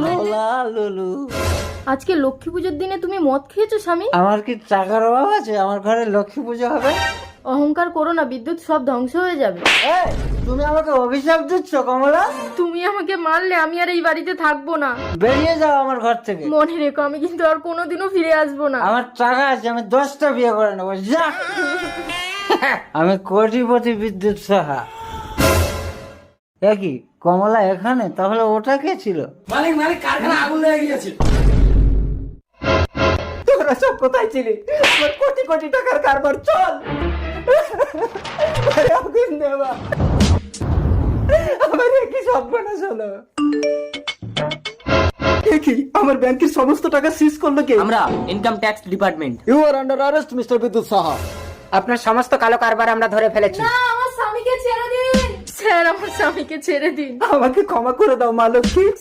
লোলা লুলু। আজকে লক্ষ্মী পুজোর দিনে তুমি মদ খেয়েছো স্বামী? আমার কি টাকার অভাব আছে আমার ঘরে লক্ষ্মী পুজো হবে? অহংকার করো না, বিদ্যুৎ সব ধ্বংস হয়ে যাবে। এই, তুমি আমাকে অভিশাপ দিচ্ছ কমলা? তুমি আমাকে মারলে আমি আর এই বাড়িতে থাকবো না। বেরিয়ে যাও আমার ঘর থেকে। মনে রেখো, আমি কিন্তু আর কোনোদিনও ফিরে আসবো না। আমার টাকা আছে, আমি 10টা বিয়ে করে নেবো। যা। আমি কোটিপতি বিদ্যুৎ সাহা। কি কমলা এখানে? তাহলে ওটা কে ছিল? মালিক মালিক কারখানা আগুন লেগে গিয়েছে। তোরা সব কোথায় ছিলি? আমার কোটি কোটি টাকার কারবার, চল। আরে আগুন দেওয়া, আমার কি সর্বনাশ হলো। এ কি, আমার ব্যাংকের সমস্ত টাকা সিজ করলো কে? আমরা income tax department. You are under arrest mister Bidyut Saha. আপনার সমস্ত কালো কারবার আমরা ধরে ফেলেছি। না, আমার স্বামীকে ছেড়ে দিন স্যার, আমার স্বামীকে ছেড়ে দিন। আমাকে ক্ষমা করে দাও মা লক্ষ্মী।